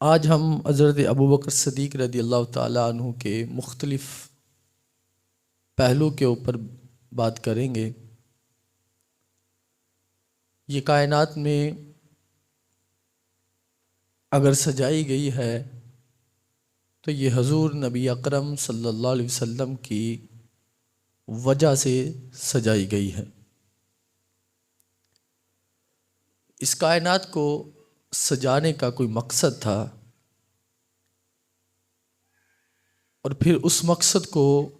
آج ہم حضرت ابوبکر صدیق رضی اللہ تعالیٰ عنہ کے مختلف پہلو کے اوپر بات کریں گے۔ یہ کائنات میں اگر سجائی گئی ہے تو یہ حضور نبی اکرم صلی اللہ علیہ وسلم کی وجہ سے سجائی گئی ہے۔ اس کائنات کو سجانے کا کوئی مقصد تھا، اور پھر اس مقصد کو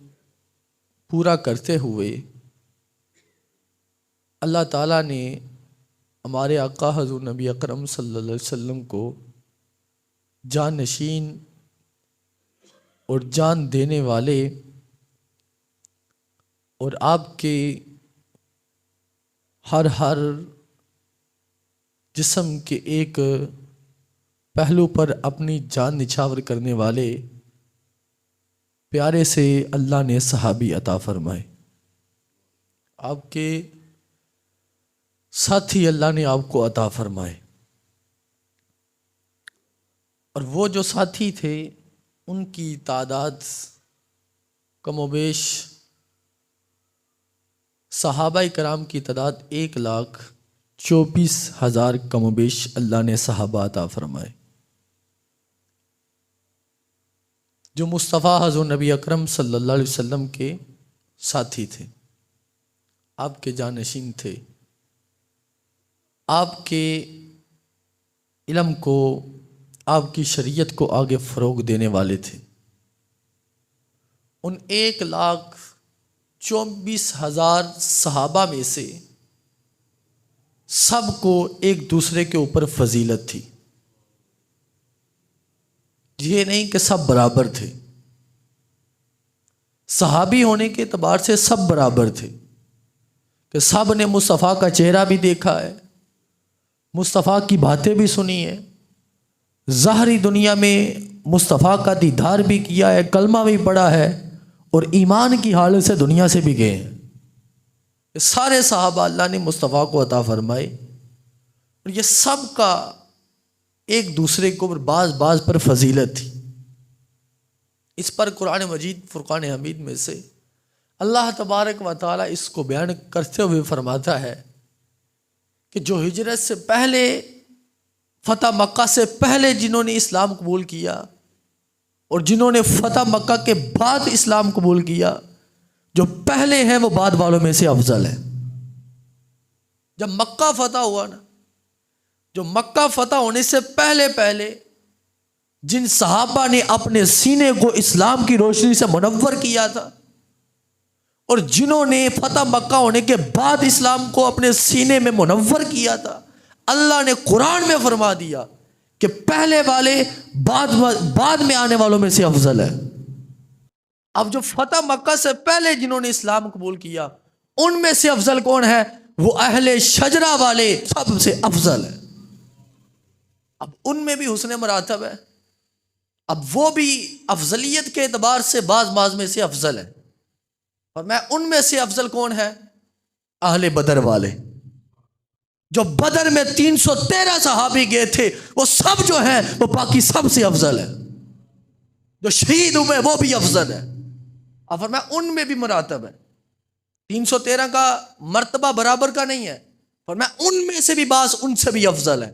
پورا کرتے ہوئے اللہ تعالیٰ نے ہمارے آقا حضور نبی اکرم صلی اللہ علیہ وسلم کو جان نشین اور جان دینے والے اور آپ کے ہر جسم کے ایک پہلو پر اپنی جان نچھاور کرنے والے پیارے سے اللہ نے صحابی عطا فرمائے۔ آپ کے ساتھی اللہ نے آپ کو عطا فرمائے، اور وہ جو ساتھی تھے ان کی تعداد کم و بیش صحابہ کرام کی تعداد 1,24,000 کم و بیش اللہ نے صحابہ عطا فرمائے، جو مصطفیٰ حضور نبی اکرم صلی اللہ علیہ وسلم کے ساتھی تھے، آپ کے جانشین تھے، آپ کے علم کو، آپ کی شریعت کو آگے فروغ دینے والے تھے۔ ان 1,24,000 صحابہ میں سے سب کو ایک دوسرے کے اوپر فضیلت تھی۔ یہ نہیں کہ سب برابر تھے، صحابی ہونے کے اعتبار سے سب برابر تھے، کہ سب نے مصطفیٰ کا چہرہ بھی دیکھا ہے، مصطفیٰ کی باتیں بھی سنی ہیں، ظاہری دنیا میں مصطفیٰ کا دیدار بھی کیا ہے، کلمہ بھی پڑھا ہے، اور ایمان کی حالت سے دنیا سے بھی گئے ہیں۔ سارے صحابہ اللہ نے مصطفیٰ کو عطا فرمائے، اور یہ سب کا ایک دوسرے کو بعض پر فضیلت تھی۔ اس پر قرآن مجید فرقان حمید میں سے اللہ تبارک و تعالیٰ اس کو بیان کرتے ہوئے فرماتا ہے کہ جو ہجرت سے پہلے، فتح مکہ سے پہلے جنہوں نے اسلام قبول کیا اور جنہوں نے فتح مکہ کے بعد اسلام قبول کیا، جو پہلے ہیں وہ بعد والوں میں سے افضل ہے۔ جب مکہ فتح ہوا نا، جو مکہ فتح ہونے سے پہلے جن صحابہ نے اپنے سینے کو اسلام کی روشنی سے منور کیا تھا، اور جنہوں نے فتح مکہ ہونے کے بعد اسلام کو اپنے سینے میں منور کیا تھا، اللہ نے قرآن میں فرما دیا کہ پہلے والے بعد میں آنے والوں میں سے افضل ہے۔ اب جو فتح مکہ سے پہلے جنہوں نے اسلام قبول کیا، ان میں سے افضل کون ہے؟ وہ اہل شجرہ والے سب سے افضل ہے۔ اب ان میں بھی حسن مراتب ہے، اب وہ بھی افضلیت کے اعتبار سے بعض میں سے افضل ہے، اور میں ان میں سے افضل کون ہے؟ اہل بدر والے، جو بدر میں 313 صحابی گئے تھے، وہ سب جو ہیں وہ باقی سب سے افضل ہے۔ جو شہید ہوئے وہ بھی افضل ہے، اور میں ان میں بھی مراتب ہے۔ 313 کا مرتبہ برابر کا نہیں ہے، فرمایا ان میں سے بھی بعض ان سے بھی افضل ہے۔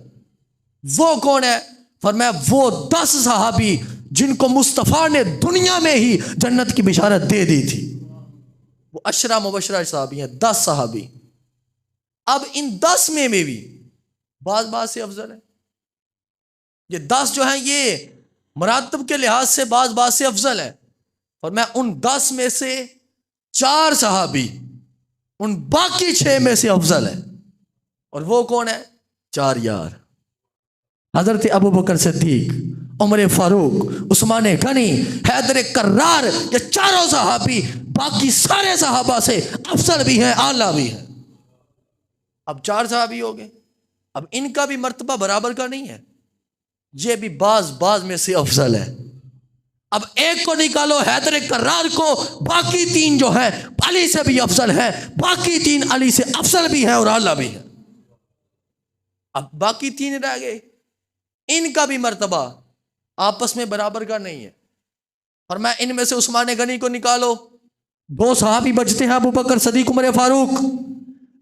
وہ کون ہے؟ فرمایا وہ 10 صحابی جن کو مصطفیٰ نے دنیا میں ہی جنت کی بشارت دے دی تھی، وہ 10 مبشرہ صحابی ہیں، 10 صحابی۔ اب ان 10 میں بھی بعض سے افضل ہے۔ یہ 10 جو ہیں یہ مراتب کے لحاظ سے بعض سے افضل ہے، اور میں ان 10 میں سے 4 صحابی ان باقی 6 میں سے افضل ہے، اور وہ کون ہے؟ 4 یار، حضرت ابوبکر صدیق، عمر فاروق، عثمان غنی، حیدر کرار۔ یہ چاروں صحابی باقی سارے صحابہ سے افضل بھی ہیں، اعلیٰ بھی ہیں۔ اب 4 صحابی ہو گئے، اب ان کا بھی مرتبہ برابر کا نہیں ہے، یہ بھی بعض میں سے افضل ہے۔ اب ایک کو نکالو، حیدر کرار کو، باقی 3 جو ہیں علی سے بھی افضل ہیں، باقی 3 علی سے افضل بھی ہیں اور اعلیٰ بھی ہیں۔ اب باقی 3 رہ گئے، ان کا بھی مرتبہ آپس میں برابر کا نہیں ہے. اور میں ان میں سے عثمان غنی کو نکالو، 2 صحابی بچتے ہیں، ابو بکر صدیق عمر فاروق.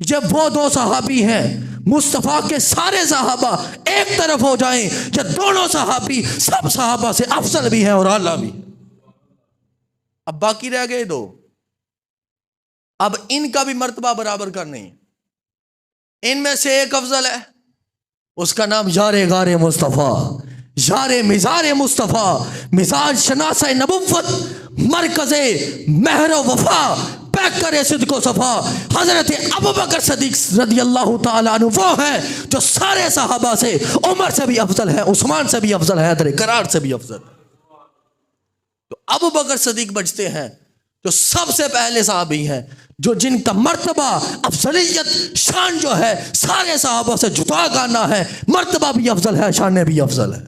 جب وہ 2 صحابی ہیں، مصطفیٰ کے سارے صحابہ ایک طرف ہو جائیں، کہ دونوں صحابی سب صحابہ سے افضل بھی ہیں اور اعلیٰ بھی. اب باقی رہ گئے 2، اب ان کا بھی مرتبہ برابر کا نہیں. ان میں سے ایک افضل ہے، اس کا نام یار غار مصطفیٰ، یار مزار مصطفیٰ، مزاج شناس نبوت، مرکز مہر و وفا، پیکر صدق و صفا، حضرت ابوبکر صدیق رضی اللہ تعالیٰ عنہ وہ ہے جو سارے صحابہ سے عمر سے بھی افضل ہے، عثمان سے بھی افضل ہے، حیدر کرار سے بھی افضل. تو ابوبکر صدیق بچتے ہیں جو سب سے پہلے صحابی ہیں، جو جن کا مرتبہ افضلیت شان جو ہے سارے صحابہ سے جدا گانا ہے، مرتبہ بھی افضل ہے، شان بھی افضل ہے.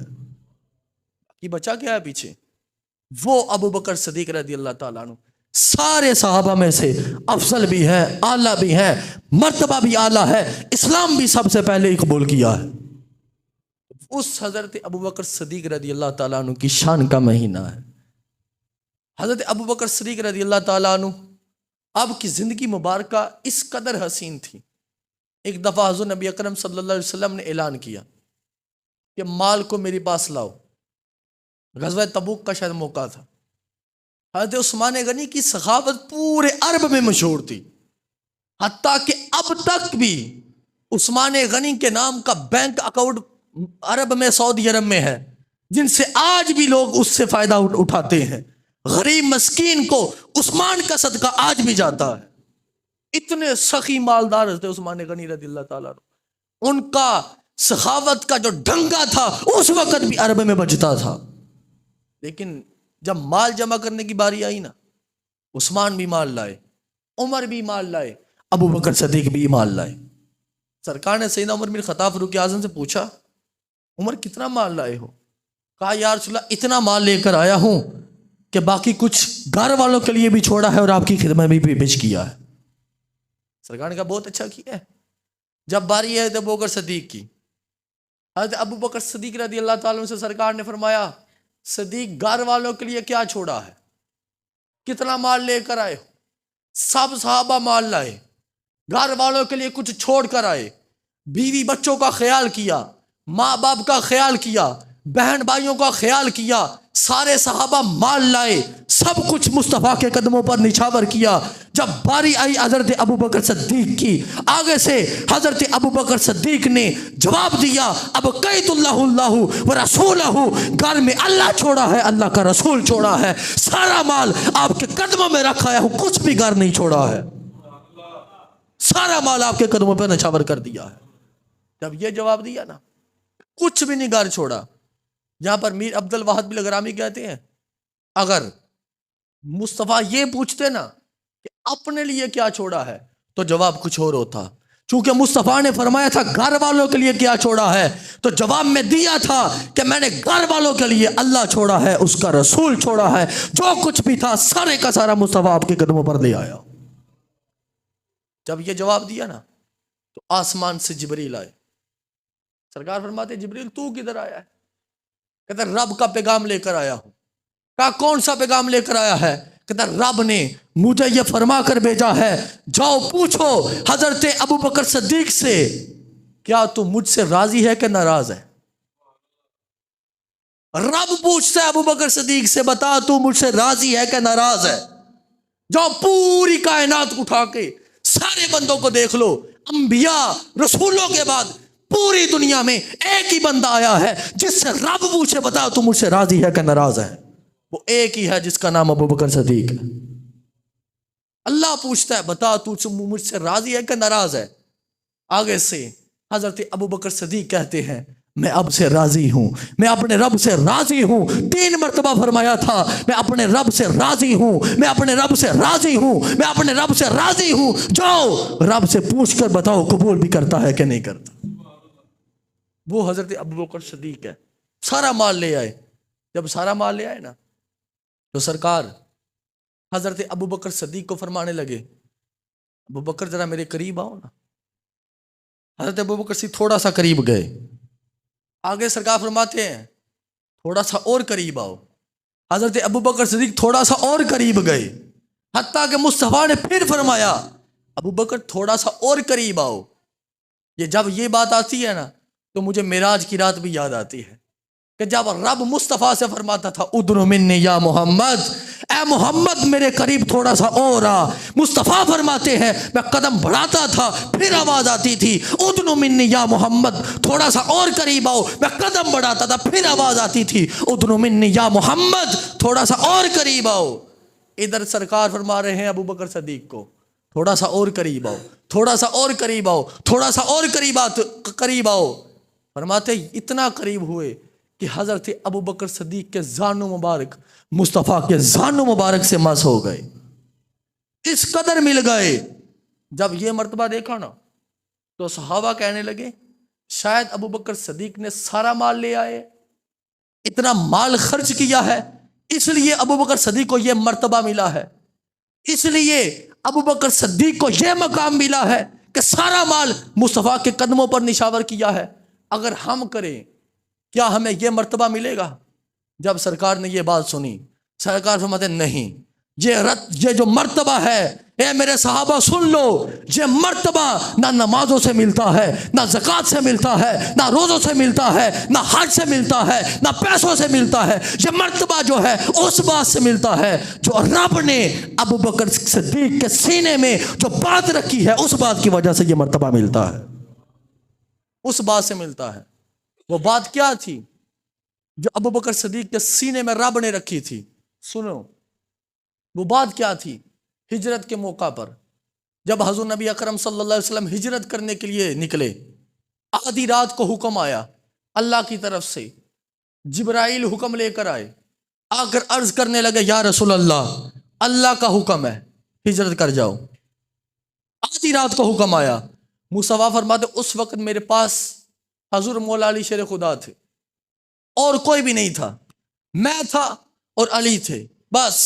کہ بچا کیا ہے پیچھے؟ وہ ابوبکر صدیق رضی اللہ تعالیٰ عنہ سارے صحابہ میں سے افضل بھی ہے، اعلیٰ بھی ہے، مرتبہ بھی اعلیٰ ہے، اسلام بھی سب سے پہلے ہی قبول کیا ہے. اس حضرت ابوبکر صدیق رضی اللہ تعالیٰ عنہ کی شان کا مہینہ ہے. حضرت ابوبکر صدیق رضی اللہ تعالیٰ عنہ آپ کی زندگی مبارکہ اس قدر حسین تھی. ایک دفعہ حضور نبی اکرم صلی اللہ علیہ وسلم نے اعلان کیا کہ مال کو میرے پاس لاؤ. غزوہ تبوک کا شاید موقع تھا. حضرت عثمان غنی کی سخاوت پورے عرب میں مشہور تھی، حتیٰ کہ اب تک بھی عثمان غنی کے نام کا بینک اکاؤنٹ عرب میں، سعودی عرب میں ہے، جن سے آج بھی لوگ اس سے فائدہ اٹھاتے ہیں. غریب مسکین کو عثمان کا صدقہ آج بھی جاتا ہے. اتنے سخی مالدار حضرت عثمان غنی رضی اللہ تعالیٰ عنہ. ان کا سخاوت کا جو ڈنگا تھا اس وقت بھی عرب میں بجتا تھا. لیکن جب مال جمع کرنے کی باری آئی نا، عثمان بھی مال لائے، عمر بھی مال لائے، ابو بکر صدیق بھی مال لائے. سرکار نے سیدنا عمر بن خطاب فاروق اعظم سے پوچھا، عمر کتنا مال لائے ہو؟ کہا یا رسول اللہ اتنا مال لے کر آیا ہوں کہ باقی کچھ گھر والوں کے لیے بھی چھوڑا ہے اور آپ کی خدمت میں بھی پیش کیا ہے. سرکار نے کہا بہت اچھا کیا ہے. جب باری ہے ابو بکر صدیق کی، حضرت ابو بکر صدیق رضی اللہ تعالیٰ عنہ سے سرکار نے فرمایا، صدیق گھر والوں کے لیے کیا چھوڑا ہے؟ کتنا مال لے کر آئے ہو؟ سب صحابہ مال لائے، گھر والوں کے لیے کچھ چھوڑ کر آئے، بیوی بچوں کا خیال کیا، ماں باپ کا خیال کیا، بہن بھائیوں کا خیال کیا، سارے صحابہ مال لائے، سب کچھ مصطفیٰ کے قدموں پر نچھاور کیا. جب باری آئی حضرت ابو بکر صدیق کی، آگے سے حضرت ابو بکر صدیق نے جواب دیا، اب قیت اللہ و رسولہ، گھر میں اللہ چھوڑا ہے، اللہ کا رسول چھوڑا ہے، سارا مال آپ کے قدموں میں رکھا ہے، کچھ بھی گھر نہیں چھوڑا ہے، سارا مال آپ کے قدموں پہ نچھاور کر دیا ہے. جب یہ جواب دیا نا، کچھ بھی نہیں گھر چھوڑا. یہاں پر میر عبد الواحد بلغرامی کہتے ہیں، اگر مصطفیٰ یہ پوچھتے نا کہ اپنے لیے کیا چھوڑا ہے تو جواب کچھ اور ہوتا. چونکہ مصطفیٰ نے فرمایا تھا گھر والوں کے لیے کیا چھوڑا ہے، تو جواب میں دیا تھا کہ میں نے گھر والوں کے لیے اللہ چھوڑا ہے، اس کا رسول چھوڑا ہے، جو کچھ بھی تھا سارے کا سارا مصطفیٰ آپ کے قدموں پر لے آیا. جب یہ جواب دیا نا تو آسمان سے جبریل آئے. سرکار فرماتے جبریل تو کدھر آیا ہے؟ کہتا رب کا پیغام لے کر آیا ہوں. کہا کون سا پیغام لے کر آیا ہے؟ کہتا رب نے مجھے یہ فرما کر بھیجا ہے، جاؤ پوچھو حضرت ابو بکر صدیق سے، کیا تو مجھ سے راضی ہے کہ ناراض ہے؟ رب پوچھتا ہے ابو بکر صدیق سے، بتا تو مجھ سے راضی ہے کہ ناراض ہے؟ جاؤ پوری کائنات اٹھا کے سارے بندوں کو دیکھ لو، انبیاء رسولوں کے بعد پوری دنیا میں ایک ہی بندہ آیا ہے جس سے رب پوچھے بتا تو مجھ سے راضی ہے کہ ناراض ہے، وہ ایک ہی ہے جس کا نام ابو بکر صدیق ہے. اللہ پوچھتا ہے بتا تو مجھ سے راضی ہے کہ ناراض ہے. آگے سے حضرت ابو بکر صدیق کہتے ہیں میں اب سے راضی ہوں، میں اپنے رب سے راضی ہوں. 3 مرتبہ فرمایا تھا میں اپنے رب سے راضی ہوں، میں اپنے رب سے راضی ہوں، میں اپنے رب سے راضی ہوں. جاؤ رب سے پوچھ کر بتاؤ قبول بھی کرتا ہے کہ نہیں کرتا. وہ حضرت ابو بکر صدیق ہے. سارا مال لے آئے. جب سارا مال لے آئے نا تو سرکار حضرت ابو بکر صدیق کو فرمانے لگے ابو بکر ذرا میرے قریب آؤ نا. حضرت ابو بکر صدیق تھوڑا سا قریب گئے. آگے سرکار فرماتے ہیں تھوڑا سا اور قریب آؤ. حضرت ابو بکر صدیق تھوڑا سا اور قریب گئے، حتیٰ کہ مصطفیٰ نے پھر فرمایا ابو بکر تھوڑا سا اور قریب آؤ. جب یہ بات آتی ہے نا تو مجھے معراج کی رات بھی یاد آتی ہے کہ جب رب مصطفیٰ سے فرماتا تھا ادنو منی یا محمد، اے محمد میرے قریب تھوڑا سا اور آ. مصطفیٰ فرماتے ہیں میں قدم بڑھاتا تھا پھر آواز آتی تھی ادنو منی یا محمد، تھوڑا سا اور قریب آؤ. میں قدم بڑھاتا تھا پھر آواز آتی تھی ادنو منی یا محمد، تھوڑا سا اور قریب آؤ. ادھر سرکار فرما رہے ہیں ابو بکر صدیق کو تھوڑا سا اور قریب آؤ، تھوڑا سا اور قریب آؤ، تھوڑا سا اور قریب آؤ. فرماتے اتنا قریب ہوئے کہ حضرت ابو بکر صدیق کے زانو مبارک مصطفیٰ کے زانو مبارک سے مس ہو گئے، اس قدر مل گئے. جب یہ مرتبہ دیکھا نا تو صحابہ کہنے لگے شاید ابو بکر صدیق نے سارا مال لے آئے، اتنا مال خرچ کیا ہے اس لیے ابو بکر صدیق کو یہ مرتبہ ملا ہے، اس لیے ابو بکر صدیق کو یہ مقام ملا ہے کہ سارا مال مصطفیٰ کے قدموں پر نشاور کیا ہے. اگر ہم کریں کیا ہمیں یہ مرتبہ ملے گا؟ جب سرکار نے یہ بات سنی سرکار فرماتے نہیں، یہ جو مرتبہ ہے اے میرے صحابہ سن لو، یہ مرتبہ نہ نمازوں سے ملتا ہے، نہ زکوٰۃ سے ملتا ہے، نہ روزوں سے ملتا ہے، نہ حج سے ملتا ہے، نہ پیسوں سے ملتا ہے. یہ مرتبہ جو ہے اس بات سے ملتا ہے جو رب نے ابو بکر صدیق کے سینے میں جو بات رکھی ہے اس بات کی وجہ سے یہ مرتبہ ملتا ہے، اس بات سے ملتا ہے. وہ بات کیا تھی جو ابو بکر صدیق کے سینے میں رب نے رکھی تھی؟ سنو وہ بات کیا تھی. ہجرت کے موقع پر جب حضور نبی اکرم صلی اللہ علیہ وسلم ہجرت کرنے کے لیے نکلے، آدھی رات کو حکم آیا اللہ کی طرف سے، جبرائیل حکم لے کر آئے، آ کر عرض کرنے لگے یا رسول اللہ کا حکم ہے ہجرت کر جاؤ. آدھی رات کو حکم آیا. مصطفیٰ فرماتے اس وقت میرے پاس حضور مولا علی شیر خدا تھے اور کوئی بھی نہیں تھا، میں تھا اور علی تھے بس.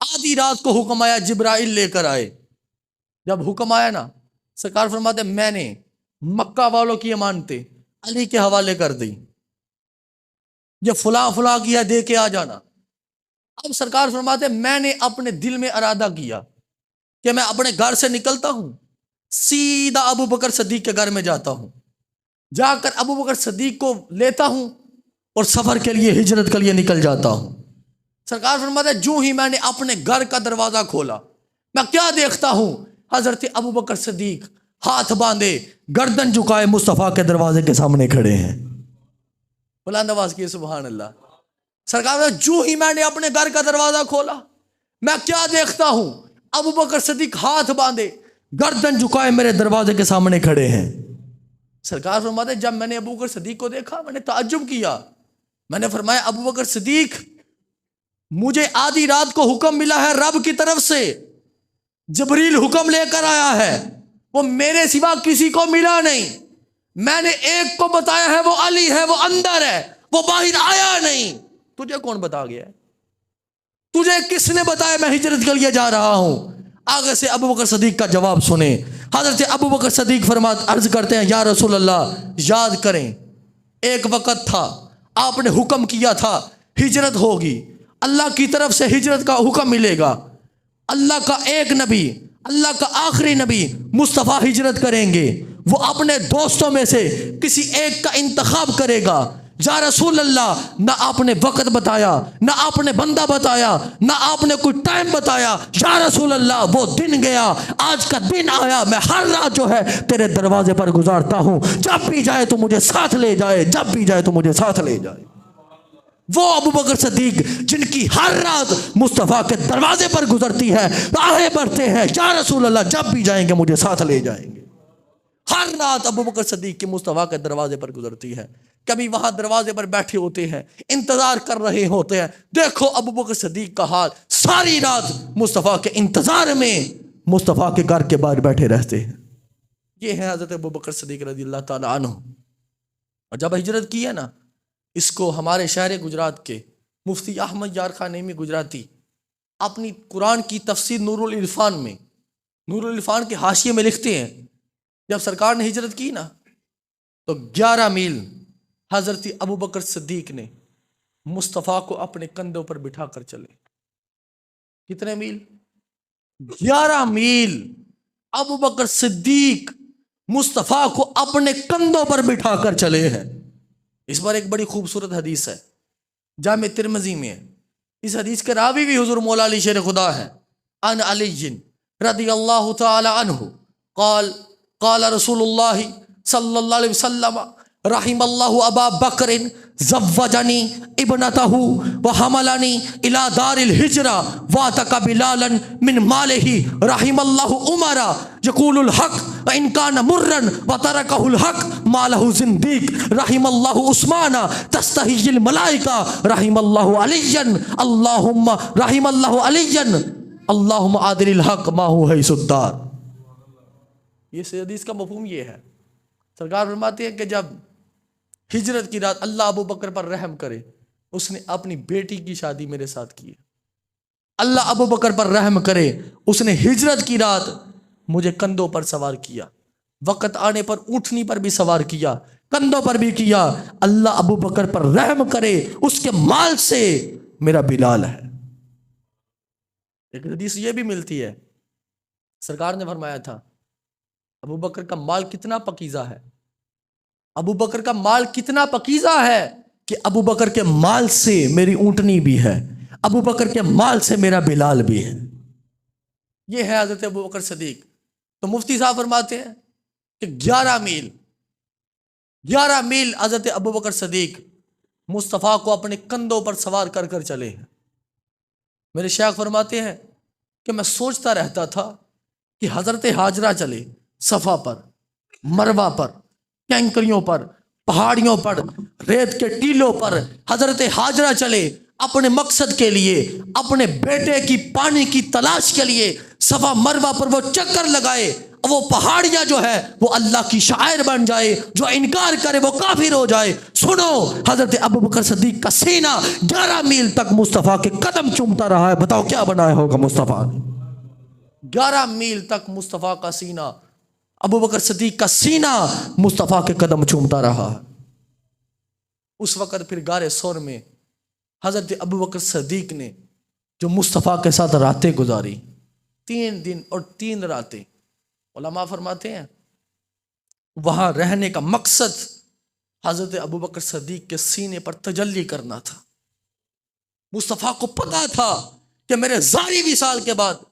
آدھی رات کو حکم آیا، جبرائیل لے کر آئے. جب حکم آیا نا سرکار فرماتے میں نے مکہ والوں کی امانتیں علی کے حوالے کر دی، یہ فلاں فلاں کیا دے کے آ جانا. اب سرکار فرماتے میں نے اپنے دل میں ارادہ کیا کہ میں اپنے گھر سے نکلتا ہوں سیدھا ابو بکر صدیق کے گھر میں جاتا ہوں، جا کر ابو بکر صدیق کو لیتا ہوں اور سفر کے لیے ہجرت کے لیے نکل جاتا ہوں. سرکار فرماتے جو ہی میں نے اپنے گھر کا دروازہ کھولا میں کیا دیکھتا ہوں؟ حضرت ابو بکر صدیق ہاتھ باندھے گردن جھکائے مصطفیٰ کے دروازے کے سامنے کھڑے ہیں. بلند آواز کیے سبحان اللہ. سرکار فرماتے جو ہی میں نے اپنے گھر کا دروازہ کھولا میں کیا دیکھتا ہوں؟ ابو بکر صدیق ہاتھ باندھے گردن جھکائے میرے دروازے کے سامنے کھڑے ہیں. سرکار فرماتے جب میں نے ابو بکر صدیق کو دیکھا میں نے تعجب کیا. میں نے فرمایا ابو بکر صدیق مجھے آدھی رات کو حکم ملا ہے رب کی طرف سے، جبریل حکم لے کر آیا ہے، وہ میرے سوا کسی کو ملا نہیں. میں نے ایک کو بتایا ہے وہ علی ہے، وہ اندر ہے، وہ باہر آیا نہیں. تجھے کون بتا گیا ہے؟ تجھے کس نے بتایا میں ہجرت کے لیے جا رہا ہوں؟ آگے سے ابو بکر صدیق کا جواب سنیں. حضرت ابو بکر صدیق عرض کرتے ہیں یا رسول اللہ یاد کریں ایک وقت تھا آپ نے حکم کیا تھا ہجرت ہوگی، اللہ کی طرف سے ہجرت کا حکم ملے گا، اللہ کا ایک نبی، اللہ کا آخری نبی مصطفیٰ ہجرت کریں گے، وہ اپنے دوستوں میں سے کسی ایک کا انتخاب کرے گا. یا رسول اللہ نہ آپ نے وقت بتایا، نہ آپ نے بندہ بتایا، نہ آپ نے کوئی ٹائم بتایا. یا رسول اللہ وہ دن گیا، آج کا دن آیا، میں ہر رات جو ہے تیرے دروازے پر گزارتا ہوں، جب بھی جائے تو مجھے ساتھ لے جائے، جب بھی جائے تو مجھے ساتھ لے جائے. وہ ابو بکر صدیق جن کی ہر رات مصطفیٰ کے دروازے پر گزرتی ہے، آگے بڑھتے ہیں یا رسول اللہ جب بھی جائیں گے مجھے ساتھ لے جائیں گے. ہر رات ابو بکر صدیق کی مصطفیٰ کے دروازے پر گزرتی ہے. کبھی وہاں دروازے پر بیٹھے ہوتے ہیں، انتظار کر رہے ہوتے ہیں. دیکھو ابو بکر صدیق کا حال، ساری رات مصطفیٰ کے انتظار میں مصطفیٰ کے گھر کے باہر بیٹھے رہتے ہیں. یہ ہے حضرت ابو بکر صدیق رضی اللہ تعالیٰ عنہ. اور جب ہجرت کی ہے نا، اس کو ہمارے شہر گجرات کے مفتی احمد یار خان نعیمی گجراتی اپنی قرآن کی تفسیر نور العرفان میں، نور العرفان کے حاشیے میں لکھتے ہیں جب سرکار نے ہجرت کی نا تو 11 میل حضرت ابو بکر صدیق نے مصطفیٰ کو اپنے کندھوں پر بٹھا کر چلے. کتنے میل؟ 11 میل. ابو بکر صدیق مصطفیٰ کو اپنے کندھوں پر بٹھا کر چلے ہیں. اس پر ایک بڑی خوبصورت حدیث ہے، جامع ترمذی میں ہے. اس حدیث کے راوی بھی حضور مولا علی شیر خدا ہے. ان علی رضی اللہ تعالی عنہ قال قال رسول اللہ صلی اللہ علیہ وسلم رحم اللہ ابا بکر زوجنی ابنتہ وحملنی الى دار الحجرہ واتق بلالا من مالہ رحم اللہ عمر یقول الحق وان کان مرا وترکہ الحق مالہ زندیق رحم اللہ عثمان تستحی الملائکہ رحم اللہ علی اللہم رحم اللہ علی اللہم عادل الحق ما ہو حیث الدار. یہ حدیث کا مفہوم یہ ہے، سرکار فرماتے ہیں کہ جب ہجرت کی رات اللہ ابو بکر پر رحم کرے، اس نے اپنی بیٹی کی شادی میرے ساتھ کی ہے. اللہ ابو بکر پر رحم کرے، اس نے ہجرت کی رات مجھے کندھوں پر سوار کیا، وقت آنے پر اونٹنی پر بھی سوار کیا، کندھوں پر بھی کیا. اللہ ابو بکر پر رحم کرے، اس کے مال سے میرا بلال ہے. ایک حدیث یہ بھی ملتی ہے، سرکار نے فرمایا تھا ابو بکر کا مال کتنا پکیزہ ہے، ابو بکر کا مال کتنا پکیزہ ہے کہ ابو بکر کے مال سے میری اونٹنی بھی ہے، ابو بکر کے مال سے میرا بلال بھی ہے. یہ ہے حضرت ابو بکر صدیق. تو مفتی صاحب فرماتے ہیں کہ 11 میل حضرت ابو بکر صدیق مصطفیٰ کو اپنے کندھوں پر سوار کر کر چلے ہیں. میرے شیخ فرماتے ہیں کہ میں سوچتا رہتا تھا کہ حضرت حاجرہ چلے صفا پر، مروہ پر، کینکریوں پر، پہاڑیوں پر، ریت کے ٹیلوں پر حضرت حاجرہ چلے اپنے مقصد کے لیے، اپنے بیٹے کی پانی کی تلاش کے لیے صفا مروہ پر وہ چکر لگائے، وہ پہاڑیاں جو ہے وہ اللہ کی شاعر بن جائے، جو انکار کرے وہ کافر ہو جائے. سنو، حضرت ابو بکر صدیق کا سینہ 11 میل تک مصطفیٰ کے قدم چومتا رہا ہے. بتاؤ کیا بنایا ہوگا مصطفیٰ نے؟ 11 میل تک مصطفیٰ کا سینہ، ابو بکر صدیق کا سینہ مصطفیٰ کے قدم چومتا رہا. اس وقت پھر غار ثور میں حضرت ابو بکر صدیق نے جو مصطفیٰ کے ساتھ راتیں گزاری، 3 دن اور 3 راتیں، علماء فرماتے ہیں وہاں رہنے کا مقصد حضرت ابو بکر صدیق کے سینے پر تجلی کرنا تھا. مصطفیٰ کو پتا تھا کہ میرے ظاہری وصال کے بعد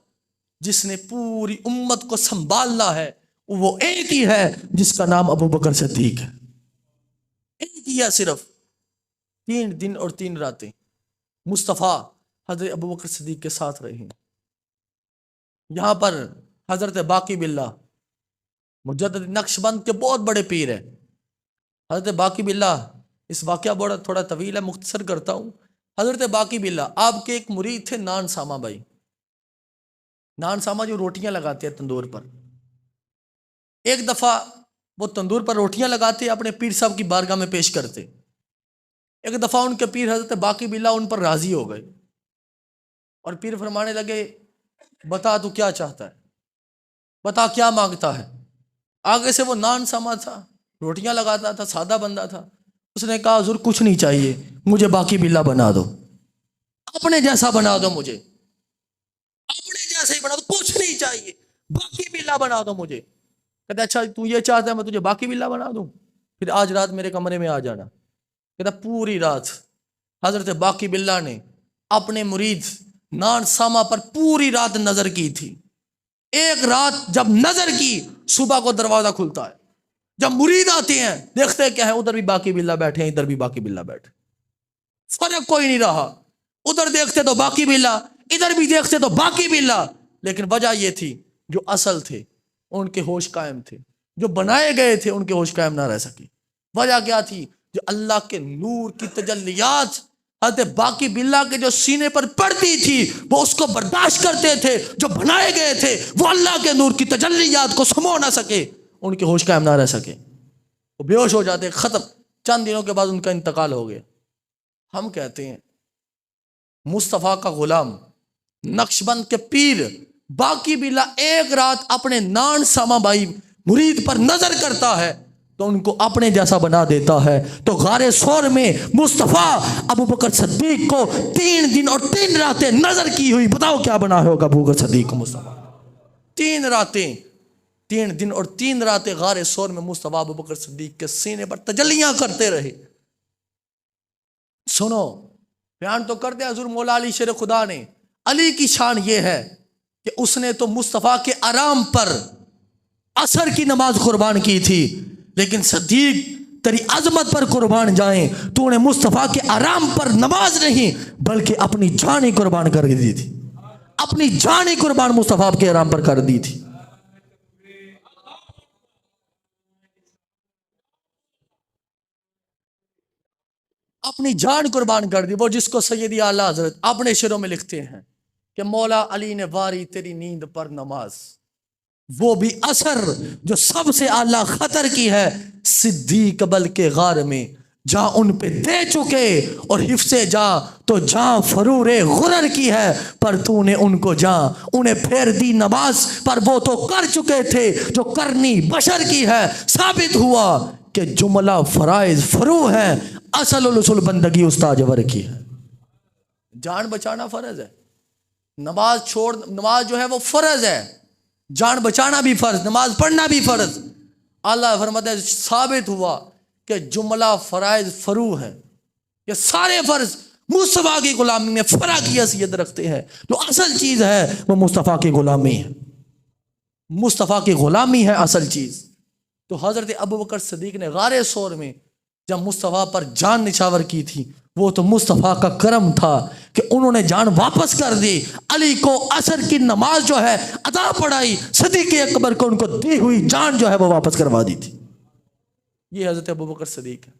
جس نے پوری امت کو سنبھالنا ہے وہ ایک ہی ہے جس کا نام ابو بکر صدیق ہے. ایک ہی ہے، صرف 3 دن اور 3 راتیں مصطفیٰ حضرت ابو بکر صدیق کے ساتھ رہے. یہاں پر حضرت باقی باللہ مجدد نقشبند کے بہت بڑے پیر ہیں. حضرت باقی باللہ، اس واقعہ بڑا تھوڑا طویل ہے، مختصر کرتا ہوں. حضرت باقی باللہ آپ کے ایک مرید تھے نان ساما بھائی. نان ساما جو روٹیاں لگاتے ہیں تندور پر. ایک دفعہ وہ تندور پر روٹیاں لگاتے اپنے پیر صاحب کی بارگاہ میں پیش کرتے. ایک دفعہ ان کے پیر حضرت باقی باللہ ان پر راضی ہو گئے اور پیر فرمانے لگے بتا تو کیا چاہتا ہے، بتا کیا مانگتا ہے. آگے سے وہ نان ساما تھا، روٹیاں لگاتا تھا، سادہ بندہ تھا. اس نے کہا حضور کچھ نہیں چاہیے، مجھے باقی باللہ بنا دو، اپنے جیسا بنا دو، مجھے اپنے جیسے ہی بنا دو، کچھ نہیں چاہیے، باقی باللہ بنا دو مجھے. کہتا اچھا تو یہ چاہتا ہے میں تجھے باقی باللہ بنا دوں، پھر آج رات میرے کمرے میں آ جانا. کہتا پوری رات حضرت باقی باللہ نے اپنے مرید نان ساما پر پوری رات نظر کی تھی. ایک رات جب نظر کی، صبح کو دروازہ کھلتا ہے، جب مرید آتے ہیں دیکھتے کیا ہے، ادھر بھی باقی باللہ بیٹھے ہیں، ادھر بھی باقی باللہ بیٹھے، فرق کوئی نہیں رہا. ادھر دیکھتے تو باقی باللہ، ادھر بھی دیکھتے تو باقی باللہ. لیکن وجہ یہ تھی جو اصل تھے ان کے ہوش قائم تھے، جو بنائے گئے تھے ان کے ہوش قائم نہ رہ سکی. وجہ کیا تھی؟ جو اللہ کے نور کی تجلیات حضرت باقی باللہ کے جو سینے پر پڑتی تھی وہ اس کو برداشت کرتے تھے. جو بنائے گئے تھے وہ اللہ کے نور کی تجلیات کو سمو نہ سکے، ان کے ہوش قائم نہ رہ سکے، وہ بے ہوش ہو جاتے، ختم. چند دنوں کے بعد ان کا انتقال ہو گیا. ہم کہتے ہیں مصطفیٰ کا غلام نقشبند کے پیر باقی باللہ ایک رات اپنے نان ساما بھائی مرید پر نظر کرتا ہے. تو ان کو اپنے جیسا بنا دیتا ہے. تو غار سور میں مصطفیٰ ابو بکر صدیق کو 3 دن اور 3 راتیں نظر کی ہوئی. بتاؤ کیا بنا ہوگا ابو بکر صدیق کو مصطفیٰ؟ 3 دن اور 3 راتیں غار سور میں مصطفیٰ ابو بکر صدیق کے سینے پر تجلیاں کرتے رہے. سنو، بیان تو کر دیا حضور مولا علی شیر خدا نے. علی کی شان یہ ہے کہ اس نے تو مصطفیٰ کے آرام پر عصر کی نماز قربان کی تھی، لیکن صدیق تیری عظمت پر قربان جائیں، تو نے مصطفیٰ کے آرام پر نماز نہیں بلکہ اپنی جان ہی قربان کر دی تھی. اپنی جان ہی قربان مصطفیٰ کے آرام پر کر دی تھی. اپنی جان قربان کر دی. وہ جس کو سیدی اعلیٰ حضرت اپنے شعروں میں لکھتے ہیں کہ مولا علی نے واری تیری نیند پر نماز، وہ بھی عصر جو سب سے اعلیٰ خطر کی ہے، صدیق بلکہ غار میں جہاں ان پہ دے چکے، اور حفظ جاں تو جاں فرور غرر کی ہے، پر تو نے ان کو جاں انہیں پھیر دی نماز پر، وہ تو کر چکے تھے جو کرنی بشر کی ہے. ثابت ہوا کہ جملہ فرائض فرو ہے، اصل الاصول بندگی استاجور کی ہے. جان بچانا فرض ہے، نماز جو ہے وہ فرض ہے، جان بچانا بھی فرض، نماز پڑھنا بھی فرض. اللہ فرماتا ہے ثابت ہوا کہ جملہ فرائض فرو ہے. یہ سارے فرض مصطفیٰ کی غلامی میں فرع کی حیثیت رکھتے ہیں. جو اصل چیز ہے وہ مصطفیٰ کی غلامی ہے. مصطفیٰ کی غلامی ہے اصل چیز. تو حضرت ابو بکر صدیق نے غار سور میں جب مصطفیٰ پر جان نچھاور کی تھی، وہ تو مصطفیٰ کا کرم تھا کہ انہوں نے جان واپس کر دی. علی کو عصر کی نماز جو ہے ادا پڑھائی، صدیق اکبر کو ان کو دی ہوئی جان جو ہے وہ واپس کروا دی تھی. یہ حضرت ابو بکر صدیق ہے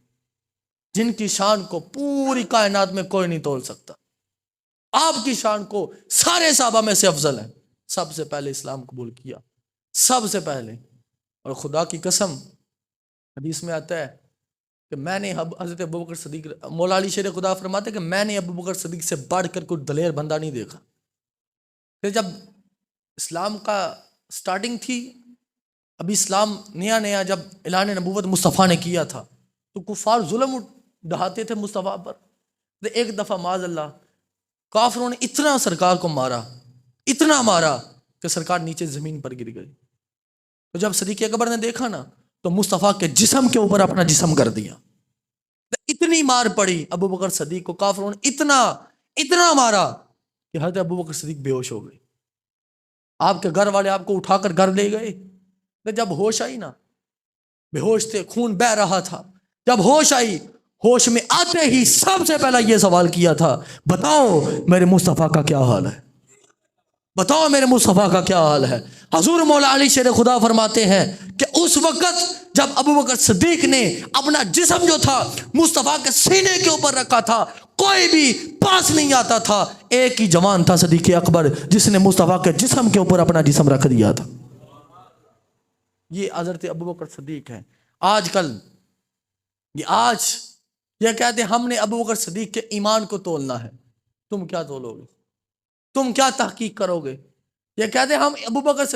جن کی شان کو پوری کائنات میں کوئی نہیں تول سکتا. آپ کی شان کو سارے صحابہ میں سے افضل ہے. سب سے پہلے اسلام قبول کیا، سب سے پہلے. اور خدا کی قسم حدیث میں آتا ہے کہ میں نے حضرت ابو بکر صدیق، مولا علی شیر خدا فرماتے کہ میں نے ابو بکر صدیق سے بڑھ کر کوئی دلیر بندہ نہیں دیکھا. پھر جب اسلام کا سٹارٹنگ تھی، ابھی اسلام نیا جب اعلان نبوت مصطفیٰ نے کیا تھا، تو کفار ظلم ڈھاتے تھے مصطفیٰ پر. تو ایک دفعہ معاذ اللہ کافروں نے اتنا سرکار کو مارا، اتنا مارا کہ سرکار نیچے زمین پر گر گئی. تو جب صدیق اکبر نے دیکھا نا، تو مصطفیٰ کے جسم کے اوپر اپنا جسم کر دیا. اتنی مار پڑی ابو بکر صدیق کو، کافروں نے اتنا مارا کہ حضرت ابو بکر صدیق بے ہوش ہو گئے. آپ کے گھر والے آپ کو اٹھا کر گھر لے گئے. جب ہوش آئی نا، بے ہوش تھے، خون بہ رہا تھا. جب ہوش آئی، ہوش میں آتے ہی سب سے پہلا یہ سوال کیا تھا، بتاؤ میرے مصطفیٰ کا کیا حال ہے، بتاؤ میرے مصطفیٰ کا کیا حال ہے. حضور مولا علی شیر خدا فرماتے ہیں کہ اس وقت جب ابو بکر صدیق نے اپنا جسم جو تھا مصطفیٰ کے سینے کے اوپر رکھا تھا، کوئی بھی پاس نہیں آتا تھا. ایک ہی جوان تھا صدیق اکبر جس نے مصطفیٰ کے جسم کے اوپر اپنا جسم رکھ دیا تھا. یہ حضرت ابو بکر صدیق ہے. آج کل یہ کہتے ہیں ہم نے ابو بکر صدیق کے ایمان کو تولنا ہے. تم کیا تولو گے؟ تم کیا تحقیق کرو گے؟ یہ کہتے ہیں ہم ابو بکر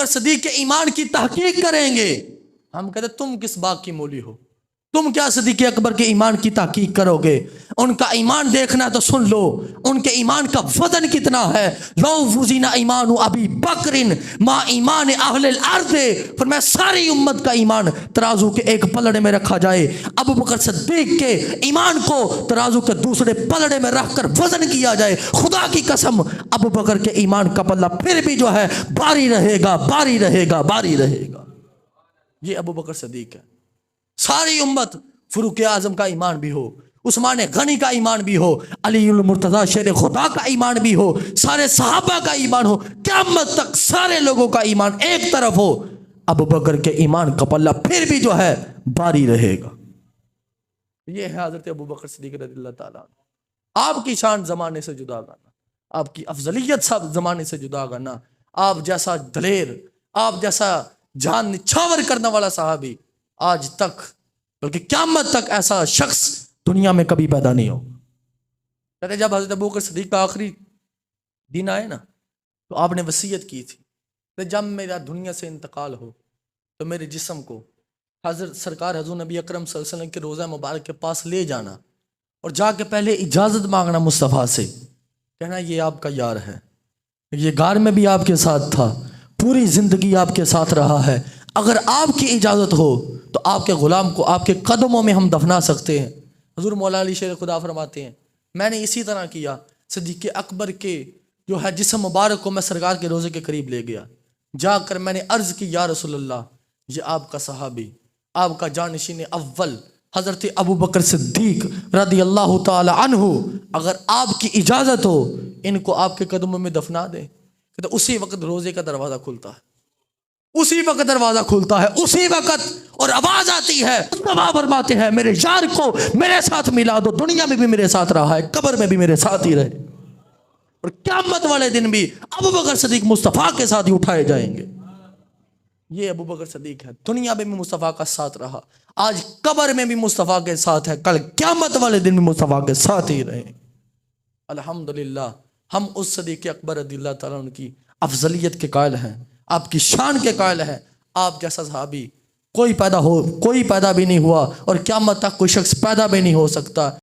صدیق کے ایمان کی تحقیق کریں گے. ہم کہتے ہیں تم کس باغ کی مولی ہو؟ تم کیا صدیق اکبر کے ایمان کی تحقیق کرو گے؟ ان کا ایمان دیکھنا تو سن لو، ان کے ایمان کا وزن کتنا ہے. لو وزن ایمان ابی بکر ما ایمان اہل الارض، فرمایا ساری امت کا ایمان ترازو کے ایک پلڑے میں رکھا جائے، ابو بکر صدیق کے ایمان کو ترازو کے دوسرے پلڑے میں رکھ کر وزن کیا جائے، خدا کی قسم ابو بکر کے ایمان کا پلہ پھر بھی جو ہے باری رہے گا. یہ ابو بکر صدیق ہے. ساری امت، فاروق اعظم کا ایمان بھی ہو، عثمان غنی کا ایمان بھی ہو، علی المرتضیٰ شیر خدا کا ایمان بھی ہو، سارے صحابہ کا ایمان ہو، قیامت تک سارے لوگوں کا ایمان ایک طرف ہو، ابو بکر کے ایمان کا پلہ پھر بھی جو ہے باری رہے گا. یہ ہے حضرت ابو بکر صدیق رضی اللہ تعالیٰ. آپ کی شان زمانے سے جدا کرنا، آپ کی افضلیت سب زمانے سے جدا کرنا. آپ جیسا دلیر، آپ جیسا جان نچھاور کرنے والا صحابی آج تک بلکہ قیامت تک ایسا شخص دنیا میں کبھی پیدا نہیں ہو. کہتے جب حضرت ابو بکر صدیق کا آخری دن آئے نا، تو آپ نے وصیت کی تھی کہ جب میرا دنیا سے انتقال ہو تو میرے جسم کو حضرت سرکار حضور نبی اکرم صلی اللہ علیہ وسلم کے روضہ مبارک کے پاس لے جانا اور جا کے پہلے اجازت مانگنا مصطفیٰ سے، کہنا یہ آپ کا یار ہے، یہ غار میں بھی آپ کے ساتھ تھا، پوری زندگی آپ کے ساتھ رہا ہے، اگر آپ کی اجازت ہو تو آپ کے غلام کو آپ کے قدموں میں ہم دفنا سکتے ہیں۔ حضور مولا علی شیر خدا فرماتے ہیں میں نے اسی طرح کیا، صدیق اکبر کے جو ہے جسم مبارک کو میں سرکار کے روضے کے قریب لے گیا، جا کر میں نے عرض کی یا رسول اللہ یہ آپ کا صحابی، آپ کا جانشین اول حضرت ابو بکر صدیق رضی اللہ تعالی عنہ، اگر آپ کی اجازت ہو ان کو آپ کے قدموں میں دفنا دیں۔ تو اسی وقت روزے کا دروازہ کھلتا ہے، اسی وقت دروازہ کھلتا ہے، اسی وقت، اور آواز آتی ہے، مصطفیٰ فرماتے ہیں میرے یار کو میرے ساتھ ملا دو، دنیا میں بھی میرے ساتھ رہا ہے، قبر میں بھی میرے ساتھ ہی رہے، اور قیامت والے دن بھی ابو بکر صدیق مصطفیٰ کے ساتھ ہی اٹھائے جائیں گے۔ یہ ابو بکر صدیق ہے، دنیا میں بھی مصطفیٰ کا ساتھ رہا، آج قبر میں بھی مصطفیٰ کے ساتھ ہے، کل قیامت والے دن بھی مصطفیٰ کے ساتھ ہی رہے۔ الحمدللہ ہم اس صدیق اکبر رضی اللہ تعالیٰ عنہ کی افضلیت کے قائل ہیں، آپ کی شان کے قائل ہیں۔ آپ جیسا صحابی کوئی پیدا بھی نہیں ہوا اور قیامت تک کوئی شخص پیدا بھی نہیں ہو سکتا۔